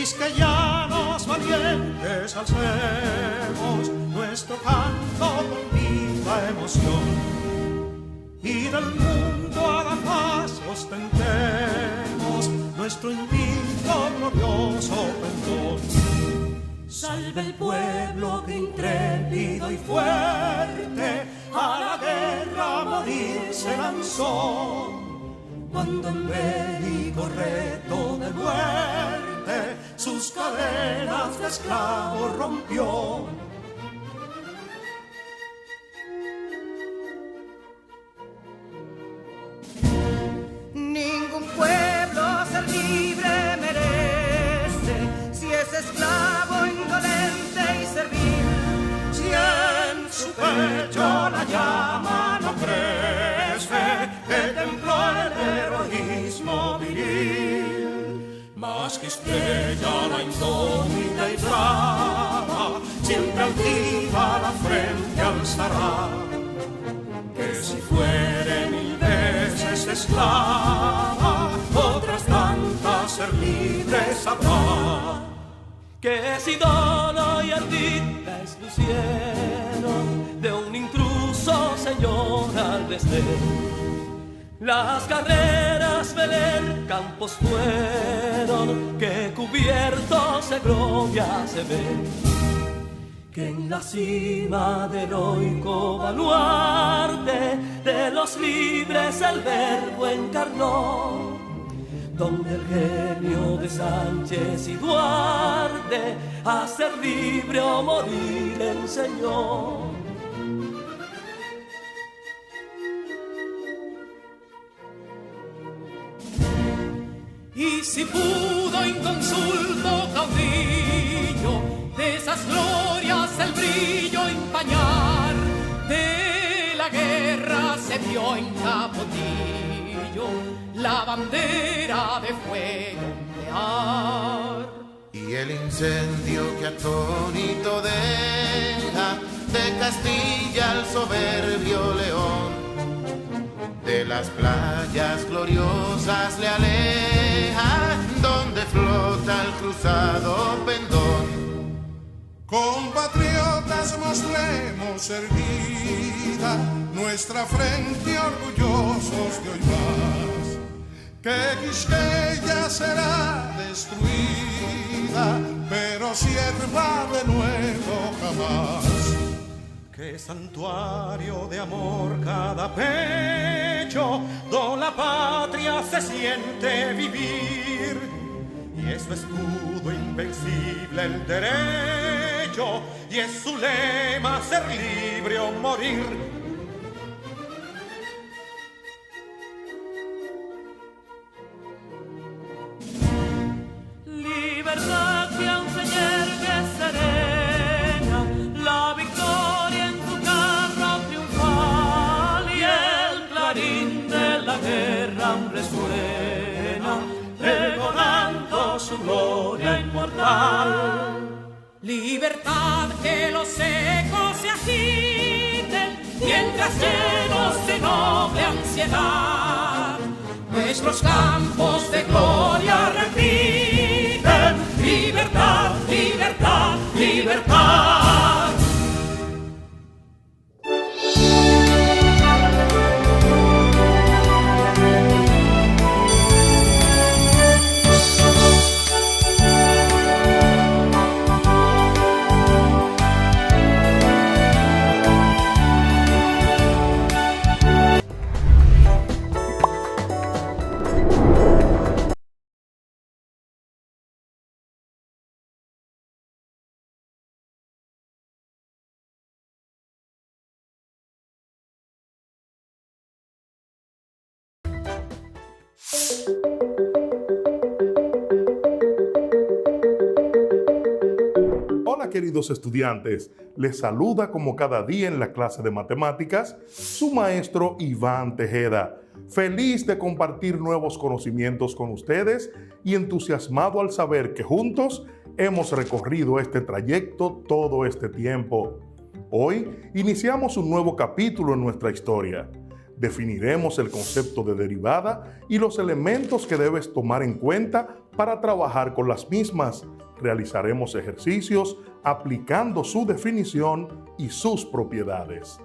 quisqueyanos valientes alcemos nuestro canto con viva emoción, y del mundo a la paz ostentemos nuestro invicto glorioso pendón. Salve el pueblo que intrépido y fuerte a la guerra a morir se lanzó, cuando en bélico reto de muerte sus cadenas de esclavos rompió. Ningún pueblo ser libre merece si es esclavo, indolente y servil. Si en su pecho la llama no crece, que templó el heroísmo viril, más que estrella la indómita y brava, siempre altiva la frente alzará, que si fuere mil veces esclava, otras tantas ser libre sabrá. Que si dolo y ardida expusieron de un intruso señor al desdén, las carreras veler campos fueron que cubiertos de gloria se ven, que en la cima del heroico baluarte de los libres el verbo encarnó, donde el genio de Sánchez y Duarte a ser libre o morir enseñó. Y si pudo inconsulto caudillo de esas glorias el brillo empañar, de la guerra se vio en Capotillo la bandera de fuego ondear. Y el incendio que atónito deja de Castilla al soberbio león, de las playas gloriosas le aleja, donde flota el cruzado pendón. Compatriotas, mostremos erguida nuestra frente orgullosos de hoy más, que Quisqueya será destruida, pero sierva de nuevo jamás. Que santuario de amor cada pecho, donde la patria se siente vivir, y es su escudo invencible el derecho, y es su lema ser libre o morir. Libertad que aún se yergue serena, la victoria en tu carro triunfal, y el clarín de la guerra aún resuena, pregonando su gloria inmortal. Libertad, que los ecos se agiten mientras llenos de noble ansiedad nuestros campos de gloria repiten. Libertad, libertad, libertad. Hola queridos estudiantes, les saluda como cada día en la clase de matemáticas su maestro Iván Tejeda, feliz de compartir nuevos conocimientos con ustedes y entusiasmado al saber que juntos hemos recorrido este trayecto todo este tiempo. Hoy iniciamos un nuevo capítulo en nuestra historia. Definiremos el concepto de derivada y los elementos que debes tomar en cuenta para trabajar con las mismas. Realizaremos ejercicios aplicando su definición y sus propiedades.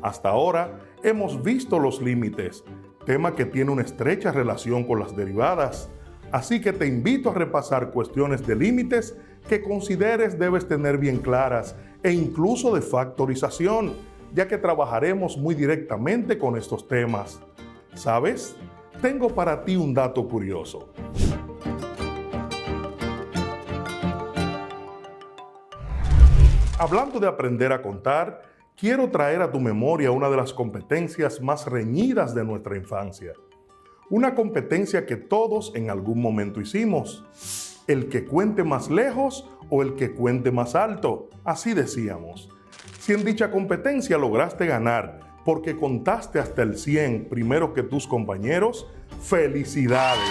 Hasta ahora hemos visto los límites, tema que tiene una estrecha relación con las derivadas. Así que te invito a repasar cuestiones de límites que consideres debes tener bien claras e incluso de factorización, ya que trabajaremos muy directamente con estos temas. ¿Sabes? Tengo para ti un dato curioso. Hablando de aprender a contar, quiero traer a tu memoria una de las competencias más reñidas de nuestra infancia. Una competencia que todos en algún momento hicimos. El que cuente más lejos o el que cuente más alto, así decíamos. Si en dicha competencia lograste ganar porque contaste hasta el 100 primero que tus compañeros, ¡felicidades!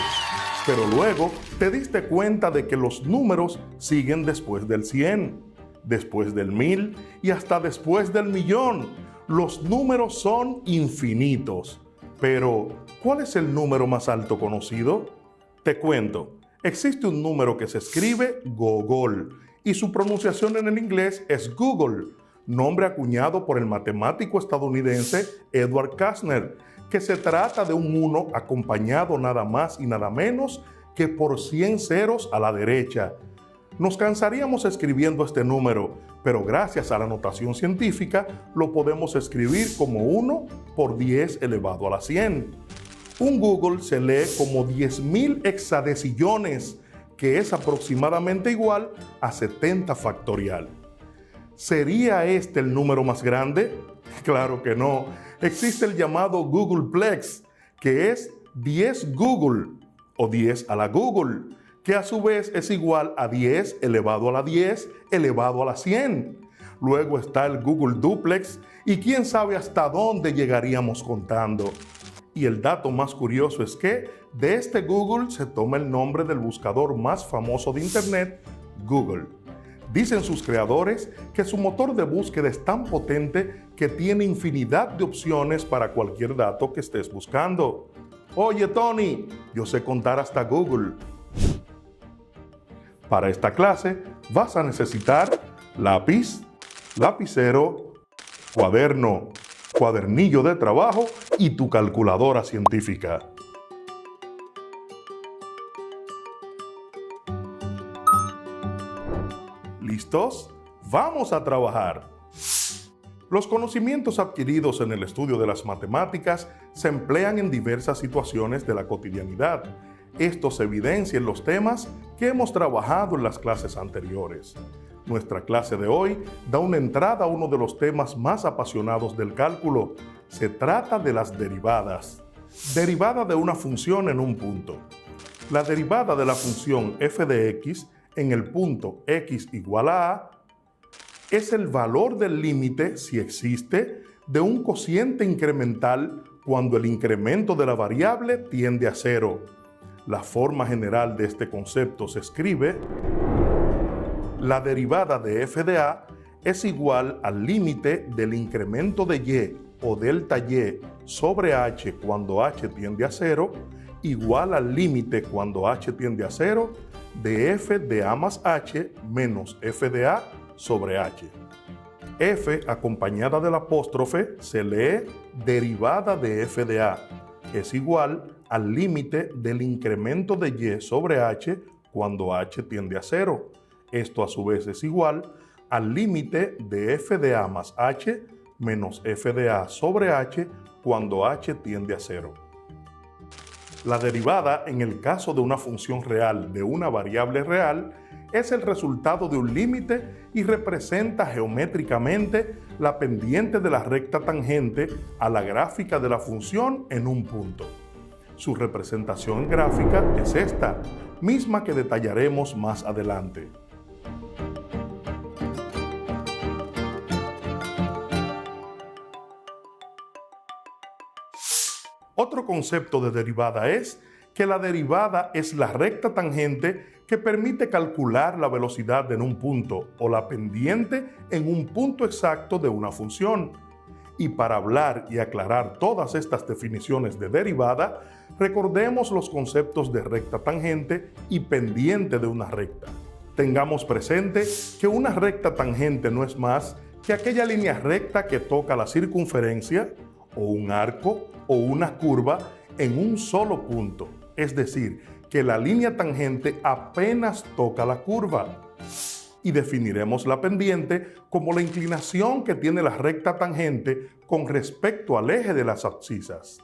Pero luego te diste cuenta de que los números siguen después del 100, después del 1000 y hasta después del 1.000.000. Los números son infinitos. Pero, ¿cuál es el número más alto conocido? Te cuento. Existe un número que se escribe Gogol y su pronunciación en el inglés es Google, nombre acuñado por el matemático estadounidense Edward Kastner, que se trata de un 1 acompañado nada más y nada menos que por 100 ceros a la derecha. Nos cansaríamos escribiendo este número, pero gracias a la notación científica lo podemos escribir como 1 por 10 elevado a la 100. Un Google se lee como 10.000 hexadecillones, que es aproximadamente igual a 70 factorial. ¿Sería este el número más grande? Claro que no. Existe el llamado Googleplex, que es 10 Google o 10 a la Google, que a su vez es igual a 10 elevado a la 10 elevado a la 100. Luego está el Google Duplex y quién sabe hasta dónde llegaríamos contando. Y el dato más curioso es que de este Google se toma el nombre del buscador más famoso de Internet, Google. Dicen sus creadores que su motor de búsqueda es tan potente que tiene infinidad de opciones para cualquier dato que estés buscando. Oye, Tony, yo sé contar hasta Google. Para esta clase vas a necesitar lápiz, lapicero, cuaderno, cuadernillo de trabajo y tu calculadora científica. ¿Listos? ¡Vamos a trabajar! Los conocimientos adquiridos en el estudio de las matemáticas se emplean en diversas situaciones de la cotidianidad. Esto se evidencia en los temas que hemos trabajado en las clases anteriores. Nuestra clase de hoy da una entrada a uno de los temas más apasionados del cálculo. Se trata de las derivadas. Derivada de una función en un punto. La derivada de la función f de x en el punto x igual a es el valor del límite, si existe, de un cociente incremental cuando el incremento de la variable tiende a 0. La forma general de este concepto se escribe: la derivada de f de a es igual al límite del incremento de y o delta y sobre h cuando h tiende a 0, igual al límite cuando h tiende a 0 de f de a más h menos f de a sobre h. F acompañada del apóstrofe se lee derivada de f de a. Es igual al límite del incremento de y sobre h cuando h tiende a 0. Esto a su vez es igual al límite de f de a más h menos f de a sobre h cuando h tiende a 0. La derivada, en el caso de una función real de una variable real, es el resultado de un límite y representa geométricamente la pendiente de la recta tangente a la gráfica de la función en un punto. Su representación gráfica es esta, misma que detallaremos más adelante. Otro concepto de derivada es que la derivada es la recta tangente que permite calcular la velocidad en un punto o la pendiente en un punto exacto de una función. Y para hablar y aclarar todas estas definiciones de derivada, recordemos los conceptos de recta tangente y pendiente de una recta. Tengamos presente que una recta tangente no es más que aquella línea recta que toca la circunferencia, o un arco, o una curva en un solo punto. Es decir, que la línea tangente apenas toca la curva. Y definiremos la pendiente como la inclinación que tiene la recta tangente con respecto al eje de las abscisas.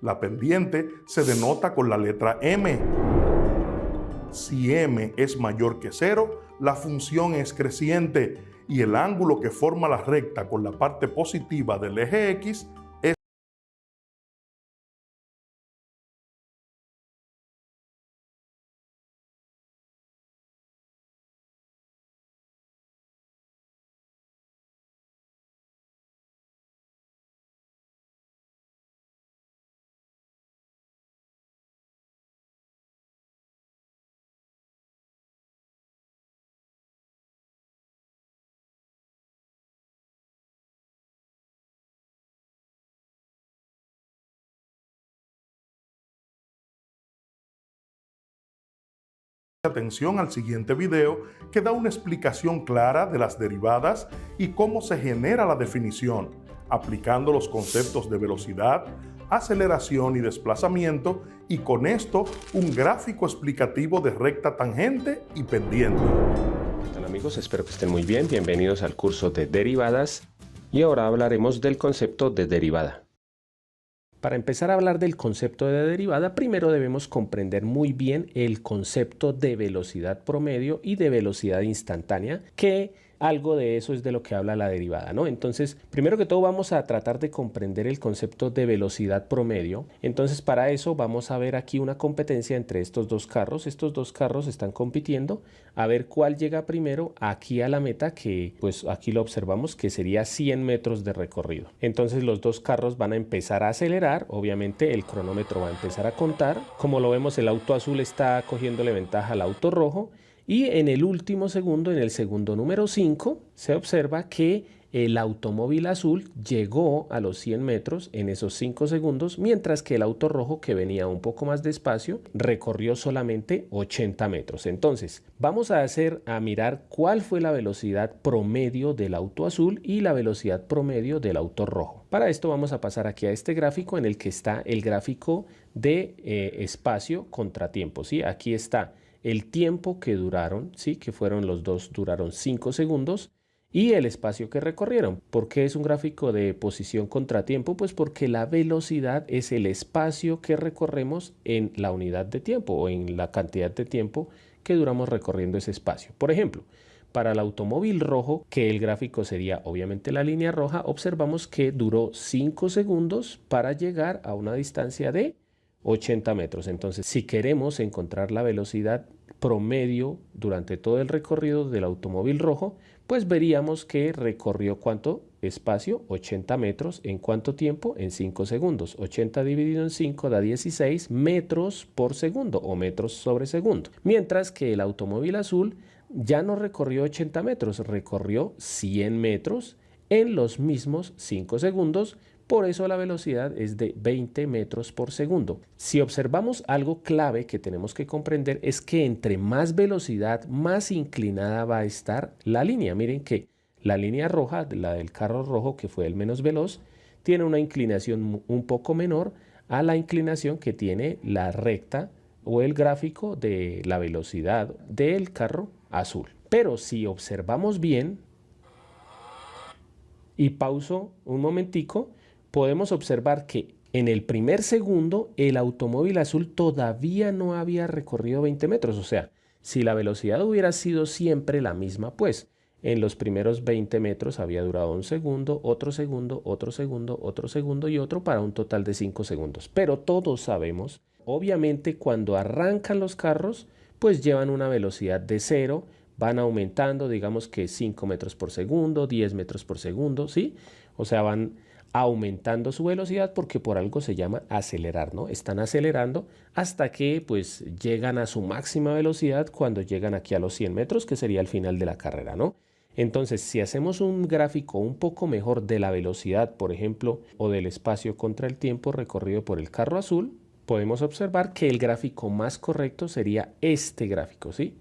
La pendiente se denota con la letra M. Si M es mayor que 0, la función es creciente y el ángulo que forma la recta con la parte positiva del eje X es atención al siguiente video que da una explicación clara de las derivadas y cómo se genera la definición, aplicando los conceptos de velocidad, aceleración y desplazamiento, y con esto un gráfico explicativo de recta tangente y pendiente. ¿Qué tal, amigos? Espero que estén muy bien. Bienvenidos al curso de derivadas y ahora hablaremos del concepto de derivada. Para empezar a hablar del concepto de derivada, primero debemos comprender muy bien el concepto de velocidad promedio y de velocidad instantánea, que algo de eso es de lo que habla la derivada, ¿no? Entonces, primero que todo vamos a tratar de comprender el concepto de velocidad promedio. Entonces, para eso vamos a ver aquí una competencia entre estos dos carros. Estos dos carros están compitiendo a ver cuál llega primero aquí a la meta, que pues aquí lo observamos que sería 100 metros de recorrido. Entonces, los dos carros van a empezar a acelerar. Obviamente, el cronómetro va a empezar a contar. Como lo vemos, el auto azul está cogiéndole ventaja al auto rojo. Y en el último segundo, en el segundo número 5, se observa que el automóvil azul llegó a los 100 metros en esos 5 segundos, mientras que el auto rojo, que venía un poco más despacio, recorrió solamente 80 metros. Entonces, vamos a mirar cuál fue la velocidad promedio del auto azul y la velocidad promedio del auto rojo. Para esto vamos a pasar aquí a este gráfico en el que está el gráfico de espacio contra tiempo, ¿sí? Aquí está el tiempo que duraron, ¿sí? Que fueron los dos, duraron 5 segundos, y el espacio que recorrieron. ¿Por qué es un gráfico de posición contra tiempo? Pues porque la velocidad es el espacio que recorremos en la unidad de tiempo o en la cantidad de tiempo que duramos recorriendo ese espacio. Por ejemplo, para el automóvil rojo, que el gráfico sería obviamente la línea roja, observamos que duró 5 segundos para llegar a una distancia de 80 metros. Entonces, si queremos encontrar la velocidad promedio durante todo el recorrido del automóvil rojo, pues veríamos que recorrió ¿cuánto espacio? 80 metros. ¿En cuánto tiempo? En 5 segundos. 80 dividido en 5 da 16 metros por segundo o metros sobre segundo. Mientras que el automóvil azul ya no recorrió 80 metros, recorrió 100 metros en los mismos 5 segundos. Por eso la velocidad es de 20 metros por segundo. Si observamos algo clave que tenemos que comprender es que entre más velocidad, más inclinada va a estar la línea. Miren que la línea roja, la del carro rojo, que fue el menos veloz, tiene una inclinación un poco menor a la inclinación que tiene la recta o el gráfico de la velocidad del carro azul. Pero si observamos bien, y pauso un momentico, podemos observar que en el primer segundo el automóvil azul todavía no había recorrido 20 metros. O sea, si la velocidad hubiera sido siempre la misma, pues en los primeros 20 metros había durado un segundo, otro segundo, otro segundo, otro segundo y otro, para un total de 5 segundos. Pero todos sabemos, obviamente cuando arrancan los carros, pues llevan una velocidad de 0, van aumentando, digamos que 5 metros por segundo, 10 metros por segundo, ¿sí? O sea, van aumentando su velocidad porque por algo se llama acelerar, ¿no? Están acelerando hasta que pues llegan a su máxima velocidad cuando llegan aquí a los 100 metros, que sería el final de la carrera, ¿no? Entonces, si hacemos un gráfico un poco mejor de la velocidad, por ejemplo, o del espacio contra el tiempo recorrido por el carro azul, podemos observar que el gráfico más correcto sería este gráfico, ¿sí?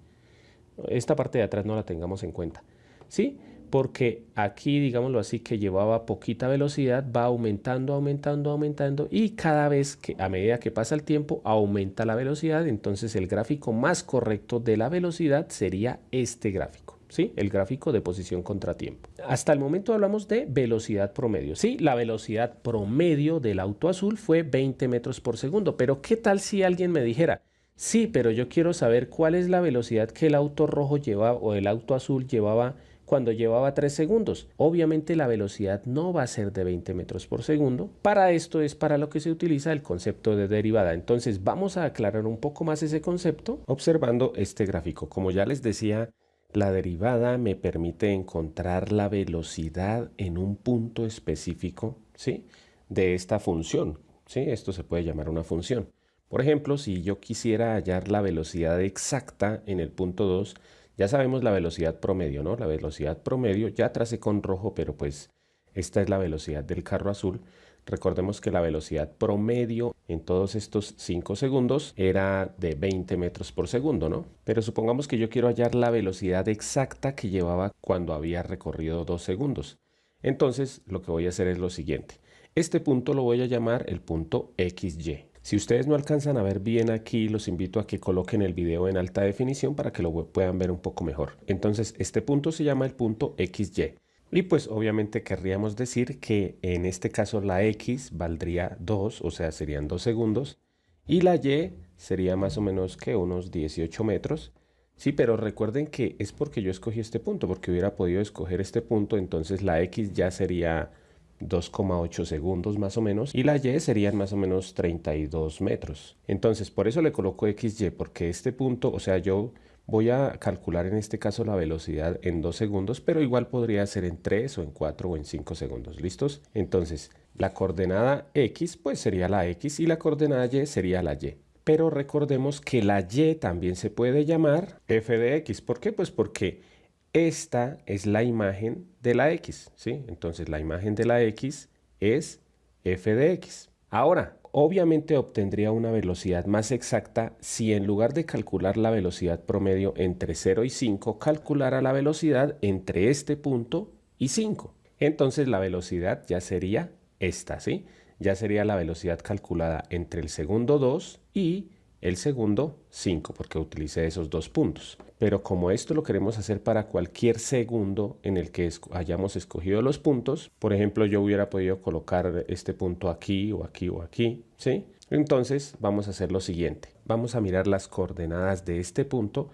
Esta parte de atrás no la tengamos en cuenta, ¿sí? Porque aquí, digámoslo así, que llevaba poquita velocidad, va aumentando, aumentando, aumentando, y cada vez que, a medida que pasa el tiempo, aumenta la velocidad. Entonces el gráfico más correcto de la velocidad sería este gráfico, ¿sí? El gráfico de posición contra tiempo. Hasta el momento hablamos de velocidad promedio, ¿sí? La velocidad promedio del auto azul fue 20 metros por segundo, pero ¿qué tal si alguien me dijera, sí, pero yo quiero saber cuál es la velocidad que el auto rojo llevaba o el auto azul llevaba cuando llevaba 3 segundos? Obviamente la velocidad no va a ser de 20 metros por segundo. Para esto es para lo que se utiliza el concepto de derivada. Entonces vamos a aclarar un poco más ese concepto observando este gráfico. Como ya les decía, la derivada me permite encontrar la velocidad en un punto específico, ¿sí? De esta función, ¿sí? Esto se puede llamar una función. Por ejemplo, si yo quisiera hallar la velocidad exacta en el punto 2, ya sabemos la velocidad promedio, ¿no? La velocidad promedio, ya tracé con rojo, pero pues esta es la velocidad del carro azul. Recordemos que la velocidad promedio en todos estos 5 segundos era de 20 metros por segundo, ¿no? Pero supongamos que yo quiero hallar la velocidad exacta que llevaba cuando había recorrido 2 segundos. Entonces, lo que voy a hacer es lo siguiente. Este punto lo voy a llamar el punto XY. Si ustedes no alcanzan a ver bien aquí, los invito a que coloquen el video en alta definición para que lo puedan ver un poco mejor. Entonces, este punto se llama el punto XY. Y pues obviamente querríamos decir que en este caso la X valdría 2, o sea, serían 2 segundos. Y la Y sería más o menos que unos 18 metros. Sí, pero recuerden que es porque yo escogí este punto, porque hubiera podido escoger este punto, entonces la X ya sería 2,8 segundos más o menos y la Y serían más o menos 32 metros. Entonces por eso le coloco XY, porque este punto, o sea, yo voy a calcular en este caso la velocidad en 2 segundos, pero igual podría ser en 3 o en 4 o en 5 segundos. ¿Listos? Entonces la coordenada X pues sería la X y la coordenada Y sería la Y. Pero recordemos que la Y también se puede llamar f de X. ¿Por qué? Pues porque esta es la imagen de la X, ¿sí? Entonces la imagen de la X es f de X. Ahora, obviamente obtendría una velocidad más exacta si en lugar de calcular la velocidad promedio entre 0 y 5, calculara la velocidad entre este punto y 5. Entonces la velocidad ya sería esta, ¿sí? Ya sería la velocidad calculada entre el segundo 2 y el segundo 5, porque utilicé esos dos puntos. Pero como esto lo queremos hacer para cualquier segundo en el que hayamos escogido los puntos, por ejemplo, yo hubiera podido colocar este punto aquí o aquí o aquí, ¿sí? Entonces vamos a hacer lo siguiente. Vamos a mirar las coordenadas de este punto,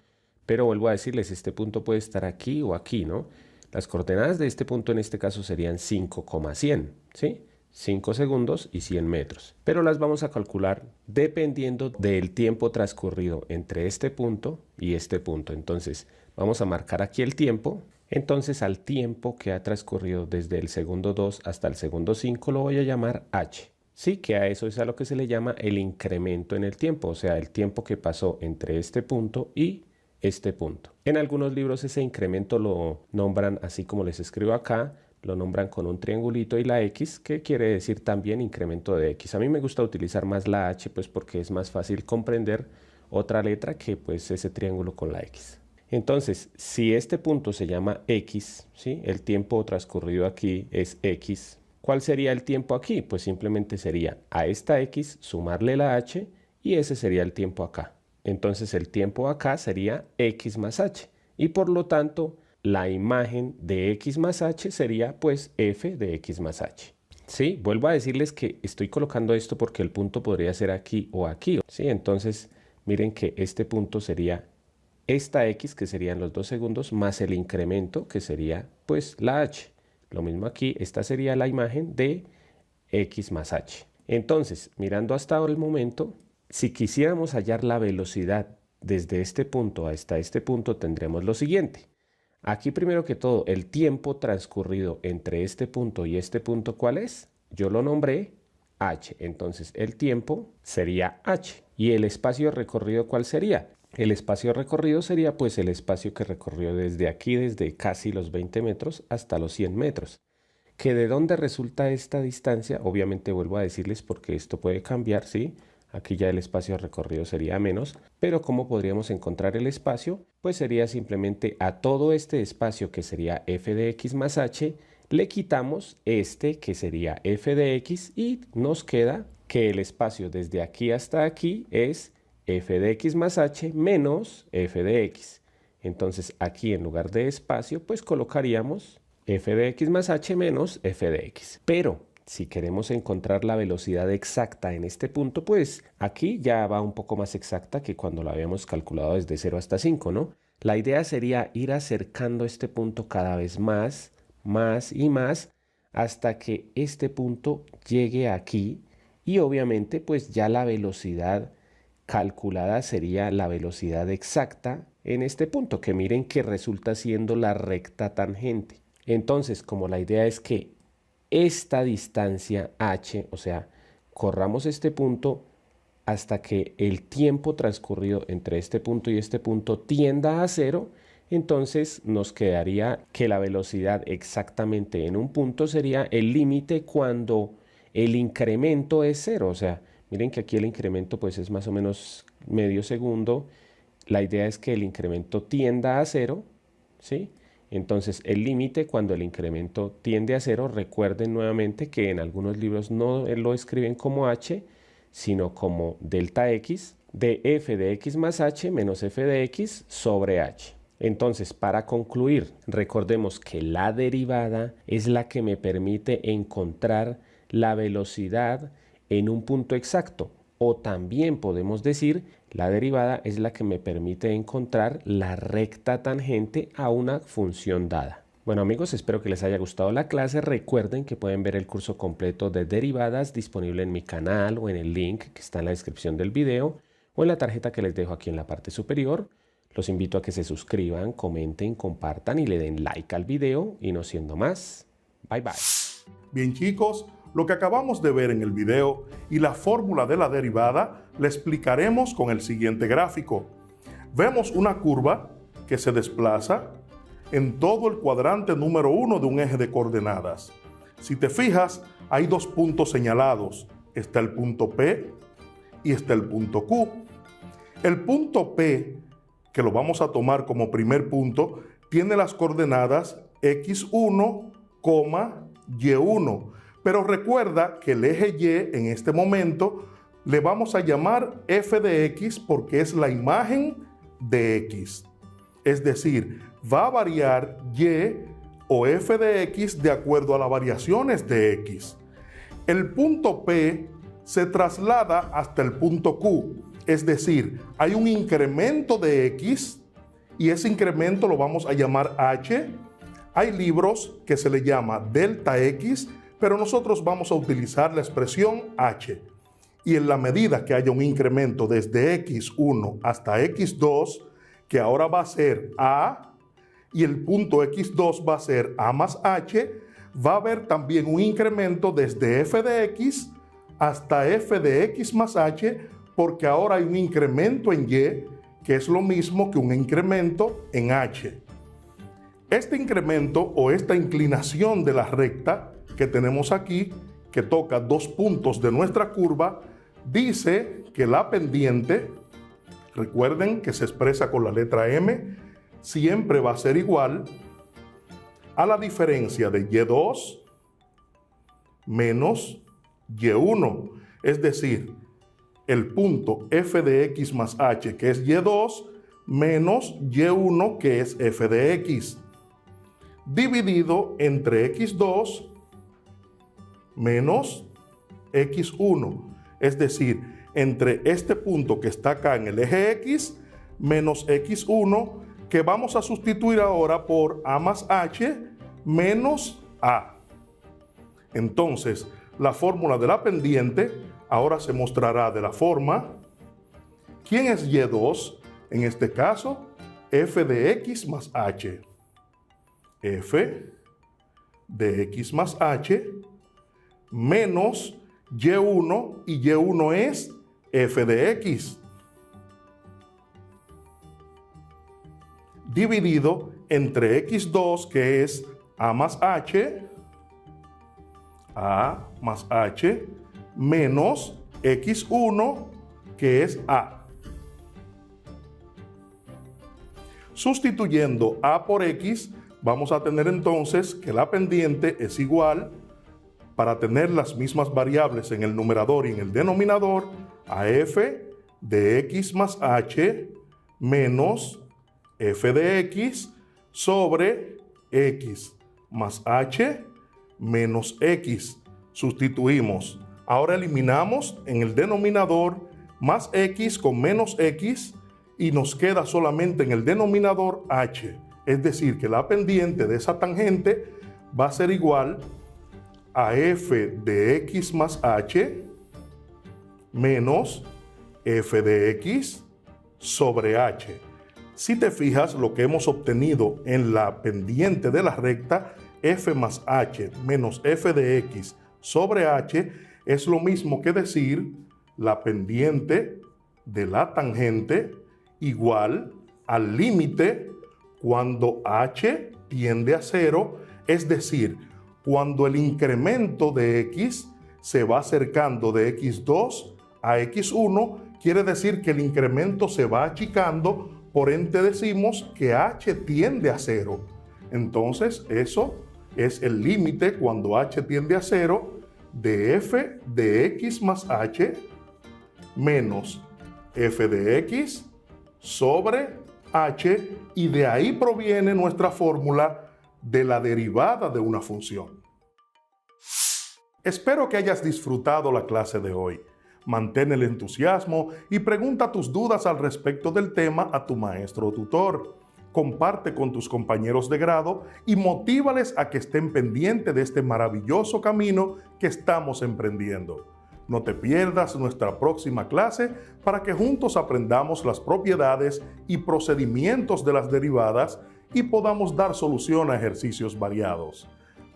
pero vuelvo a decirles, este punto puede estar aquí o aquí, ¿no? Las coordenadas de este punto en este caso serían 5,100, ¿sí? 5 segundos y 100 metros, pero las vamos a calcular dependiendo del tiempo transcurrido entre este punto y este punto. Entonces vamos a marcar aquí el tiempo. Entonces al tiempo que ha transcurrido desde el segundo 2 hasta el segundo 5 lo voy a llamar h. Sí, que a eso es a lo que se le llama el incremento en el tiempo, o sea, el tiempo que pasó entre este punto y este punto. En algunos libros ese incremento lo nombran así como les escribo acá, lo nombran con un triangulito y la X, que quiere decir también incremento de X. A mí me gusta utilizar más la H, pues porque es más fácil comprender otra letra que pues ese triángulo con la X. Entonces, si este punto se llama X, ¿sí? El tiempo transcurrido aquí es X. ¿Cuál sería el tiempo aquí? Pues simplemente sería a esta X sumarle la H y ese sería el tiempo acá. Entonces el tiempo acá sería X más H y por lo tanto la imagen de X más H sería pues f de X más H. Sí, vuelvo a decirles que estoy colocando esto porque el punto podría ser aquí o aquí. Sí, entonces miren que este punto sería esta X, que serían los 2 segundos, más el incremento, que sería pues la H. Lo mismo aquí, esta sería la imagen de X más H. Entonces, mirando hasta ahora el momento, si quisiéramos hallar la velocidad desde este punto hasta este punto, tendremos lo siguiente. Aquí primero que todo, el tiempo transcurrido entre este punto y este punto, ¿cuál es? Yo lo nombré h, entonces el tiempo sería h. ¿Y el espacio recorrido cuál sería? El espacio recorrido sería pues el espacio que recorrió desde aquí, desde casi los 20 metros hasta los 100 metros. ¿Que de dónde resulta esta distancia? Obviamente vuelvo a decirles porque esto puede cambiar, ¿sí? Aquí ya el espacio recorrido sería menos, pero ¿cómo podríamos encontrar el espacio? Pues sería simplemente a todo este espacio que sería f de x más h, le quitamos este que sería f de x y nos queda que el espacio desde aquí hasta aquí es f de x más h menos f de x. Entonces aquí en lugar de espacio pues colocaríamos f de x más h menos f de x. Pero si queremos encontrar la velocidad exacta en este punto, pues aquí ya va un poco más exacta que cuando la habíamos calculado desde 0 hasta 5, ¿no? La idea sería ir acercando este punto cada vez más y más hasta que este punto llegue aquí y obviamente pues ya la velocidad calculada sería la velocidad exacta en este punto, que miren que resulta siendo la recta tangente. Entonces, como la idea es que esta distancia h, o sea, corramos este punto hasta que el tiempo transcurrido entre este punto y este punto tienda a 0, entonces nos quedaría que la velocidad exactamente en un punto sería el límite cuando el incremento es 0. O sea, miren que aquí el incremento pues es más o menos medio segundo. La idea es que el incremento tienda a 0, ¿sí? Entonces el límite cuando el incremento tiende a 0, recuerden nuevamente que en algunos libros no lo escriben como h, sino como delta x de f de x más h menos f de x sobre h. Entonces, para concluir, recordemos que la derivada es la que me permite encontrar la velocidad en un punto exacto. O también podemos decir, la derivada es la que me permite encontrar la recta tangente a una función dada. Bueno amigos, espero que les haya gustado la clase. Recuerden que pueden ver el curso completo de derivadas disponible en mi canal o en el link que está en la descripción del video o en la tarjeta que les dejo aquí en la parte superior. Los invito a que se suscriban, comenten, compartan y le den like al video. Y no siendo más, bye bye. Bien chicos, lo que acabamos de ver en el video y la fórmula de la derivada la explicaremos con el siguiente gráfico. Vemos una curva que se desplaza en todo el cuadrante número 1 de un eje de coordenadas. Si te fijas, hay dos puntos señalados. Está el punto P y está el punto Q. El punto P, que lo vamos a tomar como primer punto, tiene las coordenadas x1, y1. Pero recuerda que el eje Y en este momento le vamos a llamar f de x porque es la imagen de x. Es decir, va a variar y o f de x de acuerdo a las variaciones de x. El punto P se traslada hasta el punto Q. Es decir, hay un incremento de x y ese incremento lo vamos a llamar h. Hay libros que se le llama delta x, pero nosotros vamos a utilizar la expresión h. Y en la medida que haya un incremento desde x1 hasta x2, que ahora va a ser a, y el punto x2 va a ser a más h, va a haber también un incremento desde f de x hasta f de x más h, porque ahora hay un incremento en y, que es lo mismo que un incremento en h. Este incremento o esta inclinación de la recta que tenemos aquí, que toca dos puntos de nuestra curva, dice que la pendiente, recuerden que se expresa con la letra m, siempre va a ser igual a la diferencia de y2 menos y1. Es decir, el punto f de x más h, que es y2, menos y1, que es f de x, dividido entre x2 menos x1, es decir, entre este punto que está acá en el eje x menos x1, que vamos a sustituir ahora por a más h menos a. Entonces, la fórmula de la pendiente ahora se mostrará de la forma: ¿quién es y2? En este caso, f de x más h. F de x más h menos y1, y y1 es f de x. dividido entre x2, que es a más h, menos x1, que es a. Sustituyendo a por x, vamos a tener entonces que la pendiente es igual, para tener las mismas variables en el numerador y en el denominador, a f de x más h menos f de x sobre x más h menos x. Sustituimos. Ahora eliminamos en el denominador más x con menos x y nos queda solamente en el denominador h. Es decir, que la pendiente de esa tangente va a ser igual a f de x más h menos f de x sobre h. Si te fijas, lo que hemos obtenido en la pendiente de la recta, f más h menos f de x sobre h, es lo mismo que decir la pendiente de la tangente igual al límite cuando h tiende a 0, es decir, cuando el incremento de x se va acercando de x2 a x1, quiere decir que el incremento se va achicando, por ende decimos que h tiende a 0. Entonces, eso es el límite cuando h tiende a 0 de f de x más h menos f de x sobre h, y de ahí proviene nuestra fórmula de la derivada de una función. Espero que hayas disfrutado la clase de hoy. Mantén el entusiasmo y pregunta tus dudas al respecto del tema a tu maestro o tutor. Comparte con tus compañeros de grado y motívales a que estén pendientes de este maravilloso camino que estamos emprendiendo. No te pierdas nuestra próxima clase para que juntos aprendamos las propiedades y procedimientos de las derivadas y podamos dar solución a ejercicios variados.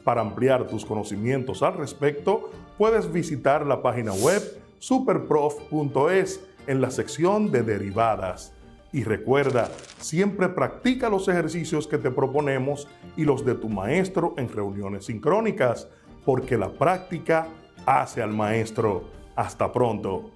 Para ampliar tus conocimientos al respecto, puedes visitar la página web superprof.es en la sección de derivadas. Y recuerda, siempre practica los ejercicios que te proponemos y los de tu maestro en reuniones sincrónicas, porque la práctica hace al maestro. Hasta pronto.